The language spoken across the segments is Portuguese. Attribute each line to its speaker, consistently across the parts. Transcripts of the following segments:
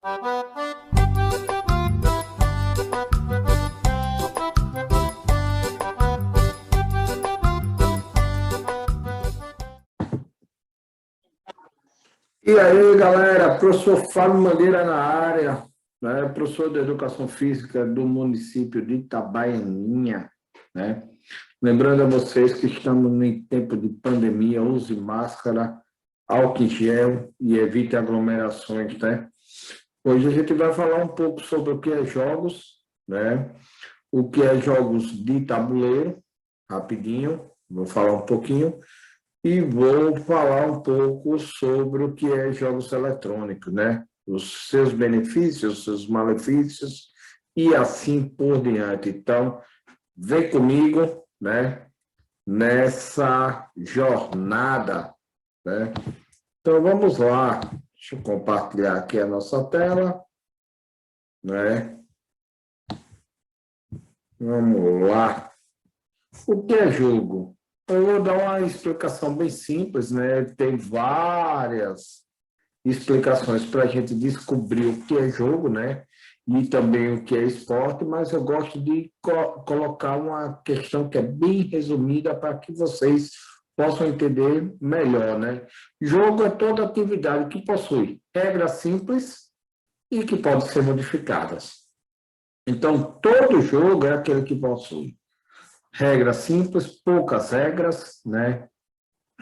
Speaker 1: E aí, galera, professor Fábio Mangueira na área, né? Professor de Educação Física do município de Itabaianinha, né? Lembrando a vocês que estamos em tempo de pandemia, use máscara, álcool em gel e evite aglomerações, né? Hoje a gente vai falar um pouco sobre o que é jogos, né? O que é jogos de tabuleiro, rapidinho, vou falar um pouquinho. E vou falar um pouco sobre o que é jogos eletrônicos, né? Os seus benefícios, os seus malefícios e assim por diante. Então, vem comigo, né? Nessa jornada, né? Então, vamos lá. Deixa eu compartilhar aqui a nossa tela, né? Vamos lá. O que é jogo? Eu vou dar uma explicação bem simples, né? Tem várias explicações para a gente descobrir o que é jogo, né? E também o que é esporte, mas eu gosto de colocar uma questão que é bem resumida para que vocês possam entender melhor, né? Jogo é toda atividade que possui regras simples e que podem ser modificadas. Então, todo jogo é aquele que possui regras simples, poucas regras, né?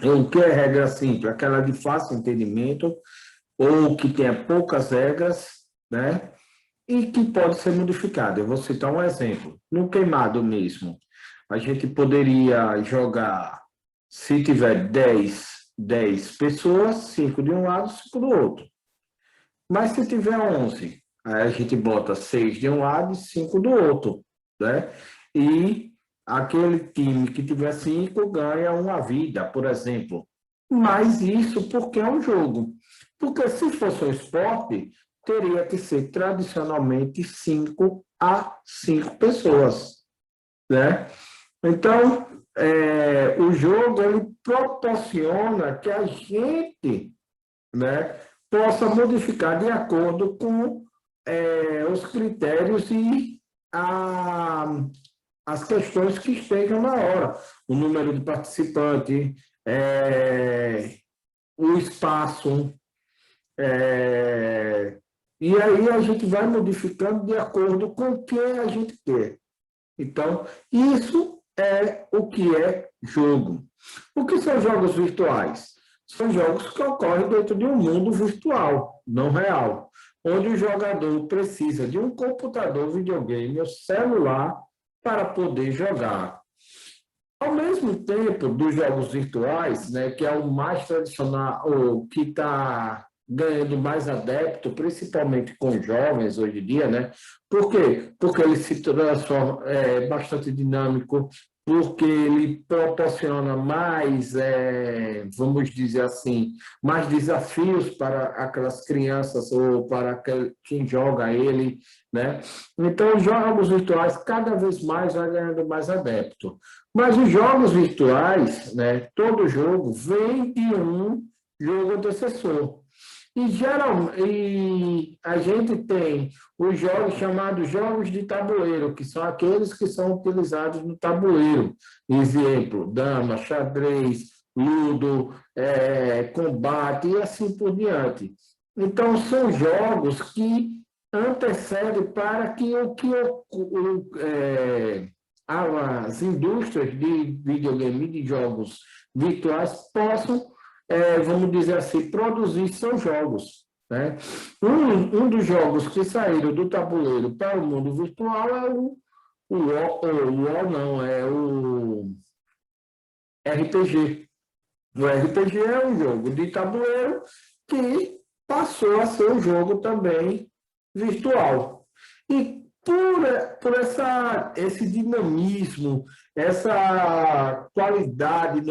Speaker 1: O que é regra simples? Aquela de fácil entendimento, ou que tenha poucas regras, né? E que pode ser modificada. Eu vou citar um exemplo. No queimado mesmo, a gente poderia jogar, se tiver 10 pessoas, 5 de um lado, 5 do outro. Mas se tiver 11, aí a gente bota 6 de um lado e 5 do outro, né? E aquele time que tiver 5 ganha uma vida, por exemplo. Mas isso porque é um jogo. Porque se fosse um esporte, teria que ser tradicionalmente 5 a 5 pessoas, né? Então, o jogo ele proporciona que a gente, né, possa modificar de acordo com os critérios e as questões que estejam na hora. O número de participantes, o espaço, e aí a gente vai modificando de acordo com o que a gente quer. Então, isso é o que é jogo. O que são jogos virtuais? São jogos que ocorrem dentro de um mundo virtual, não real, onde o jogador precisa de um computador, videogame ou celular para poder jogar. Ao mesmo tempo dos jogos virtuais, né, que é o mais tradicional, o que está ganhando mais adepto, principalmente com jovens hoje em dia, né? Por quê? Porque ele se transforma bastante dinâmico, porque ele proporciona mais, vamos dizer assim, mais desafios para aquelas crianças ou para quem joga ele, né? Então, os jogos virtuais cada vez mais vai ganhando mais adepto. Mas os jogos virtuais, né, todo jogo vem de um jogo antecessor. E a gente tem os jogos chamados jogos de tabuleiro, que são aqueles que são utilizados no tabuleiro. Exemplo, dama, xadrez, ludo, combate e assim por diante. Então, são jogos que antecedem para que as indústrias de videogame e de jogos virtuais possam, vamos dizer assim, produzir seus jogos, né? Um dos jogos que saíram do tabuleiro para o mundo virtual é o RPG. O RPG é um jogo de tabuleiro que passou a ser um jogo também virtual. E por esse dinamismo, essa qualidade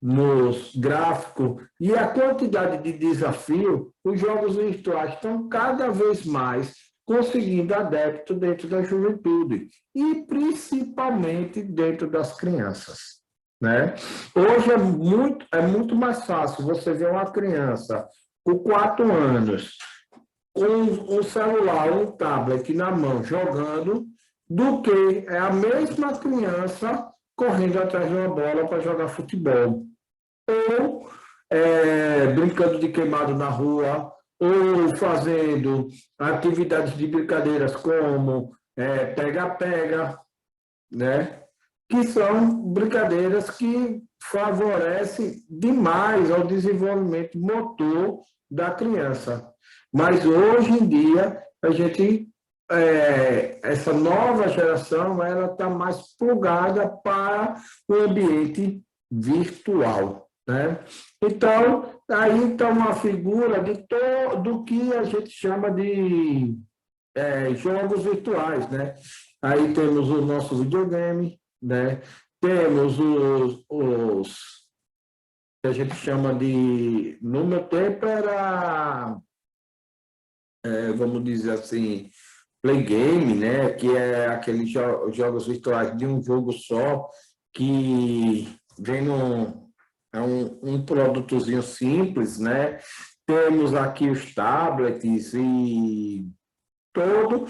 Speaker 1: nos gráficos e a quantidade de desafio, os jogos virtuais estão cada vez mais conseguindo adepto dentro da juventude e principalmente dentro das crianças, né? Hoje é muito mais fácil você ver uma criança com 4 anos com um celular, um tablet na mão, jogando, do que é a mesma criança correndo atrás de uma bola para jogar futebol. Ou brincando de queimado na rua, ou fazendo atividades de brincadeiras como pega-pega, né? Que são brincadeiras que favorecem demais ao desenvolvimento motor da criança. Mas hoje em dia, a gente, essa nova geração, ela está mais plugada para o ambiente virtual, né? Então, aí está uma figura do que a gente chama de jogos virtuais, né? Aí temos o nosso videogame, né? Temos os que a gente chama de, no meu tempo era, vamos dizer assim, play game, né? Que é aqueles jogos virtuais de um jogo só, que vem é um produtozinho simples, né? Temos aqui os tablets e todo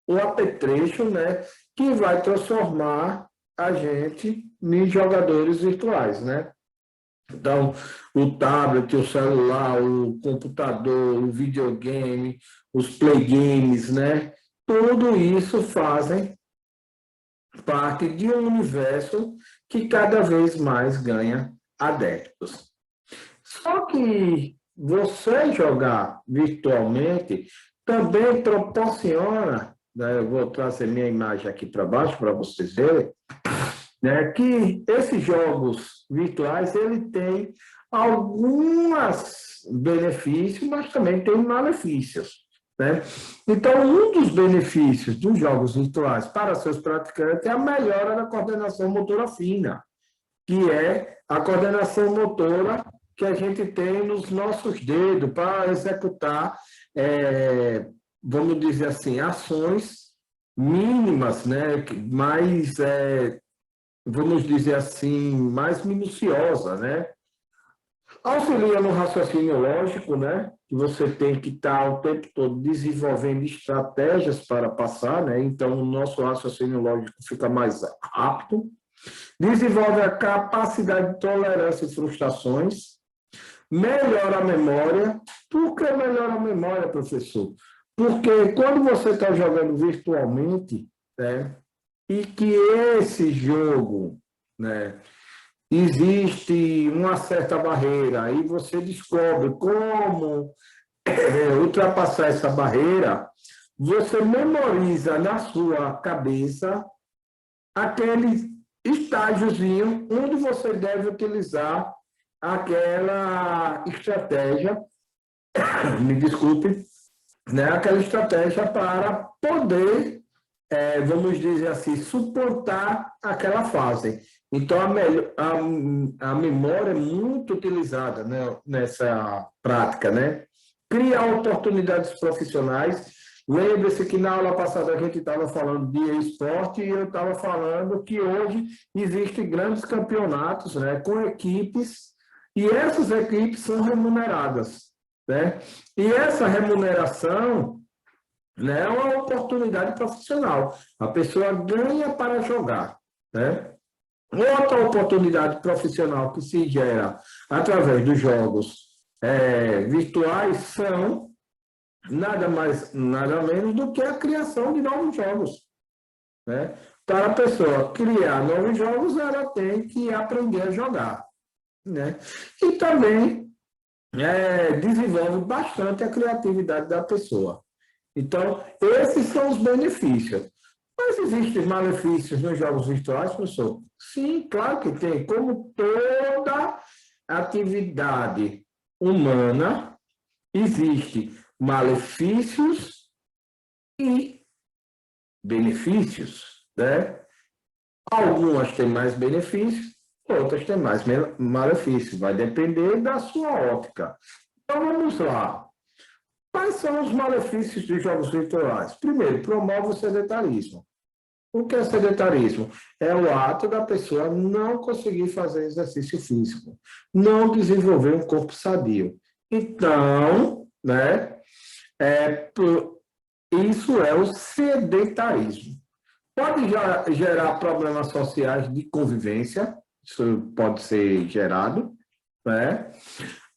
Speaker 1: o apetrecho, né, que vai transformar a gente em jogadores virtuais, né? Então, o tablet, o celular, o computador, o videogame, os play games, né? Tudo isso fazem parte de um universo que cada vez mais ganha adeptos. Só que você jogar virtualmente também proporciona, né, eu vou trazer minha imagem aqui para baixo para vocês verem, né, que esses jogos virtuais ele tem alguns benefícios, mas também tem malefícios, né? Então, um dos benefícios dos jogos virtuais para seus praticantes é a melhora da coordenação motora fina, que é a coordenação motora que a gente tem nos nossos dedos para executar, vamos dizer assim, ações mínimas, né? Mais, vamos dizer assim, mais minuciosa, né? Auxilia no raciocínio lógico, né? Que você tem que estar o tempo todo desenvolvendo estratégias para passar, né? Então, o nosso raciocínio lógico fica mais rápido. Desenvolve a capacidade de tolerância e frustrações. Melhora a memória. Por que melhora a memória, professor? Porque quando você está jogando virtualmente, né, e que esse jogo, né, existe uma certa barreira, aí você descobre como ultrapassar essa barreira, você memoriza na sua cabeça aquele estágiozinho onde você deve utilizar aquela estratégia, me desculpe, né, aquela estratégia para poder, vamos dizer assim, suportar aquela fase. Então, a memória é muito utilizada, né, nessa prática, né? Cria oportunidades profissionais. Lembre-se que na aula passada a gente estava falando de esporte e eu estava falando que hoje existem grandes campeonatos, né, com equipes, e essas equipes são remuneradas, né? E essa remuneração, né, é uma oportunidade profissional. A pessoa ganha para jogar, né? Outra oportunidade profissional que se gera através dos jogos virtuais são nada mais, nada menos do que a criação de novos jogos, né? Para a pessoa criar novos jogos, ela tem que aprender a jogar, né? E também desenvolve bastante a criatividade da pessoa. Então, esses são os benefícios. Mas existem malefícios nos jogos virtuais, professor? Sim, claro que tem. Como toda atividade humana, existe malefícios e benefícios, né? Algumas têm mais benefícios, outras têm mais malefícios. Vai depender da sua ótica. Então, vamos lá. Quais são os malefícios dos jogos virtuais? Primeiro, promove o sedentarismo. O que é sedentarismo? É o ato da pessoa não conseguir fazer exercício físico, não desenvolver um corpo sadio. Então, né, isso é o sedentarismo. Pode gerar problemas sociais de convivência, isso pode ser gerado, né?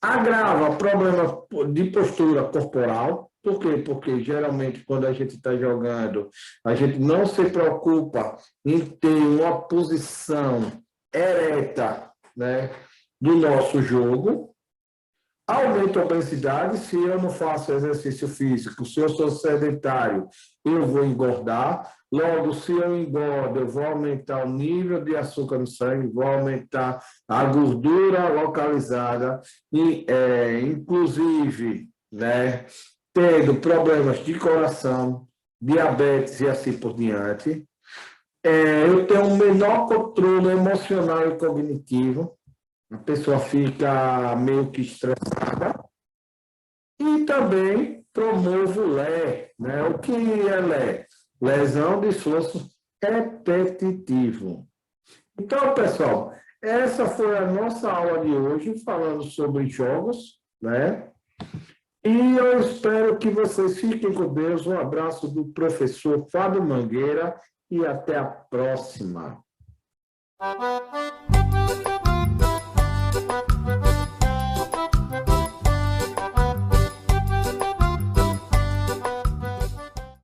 Speaker 1: Agrava problemas de postura corporal. Por quê? Porque geralmente quando a gente está jogando, a gente não se preocupa em ter uma posição ereta, né, do nosso jogo. Aumenta a obesidade. Se eu não faço exercício físico, se eu sou sedentário, eu vou engordar. Logo, se eu engordo, eu vou aumentar o nível de açúcar no sangue, vou aumentar a gordura localizada, e, inclusive, né, tendo problemas de coração, diabetes e assim por diante. Eu tenho um menor controle emocional e cognitivo, a pessoa fica meio que estressada. E também promovo LE, né? O que é LE? Lesão de esforço repetitivo. Então, pessoal, essa foi a nossa aula de hoje, falando sobre jogos, né? E eu espero que vocês fiquem com Deus. Um abraço do professor Fábio Mangueira e até a próxima.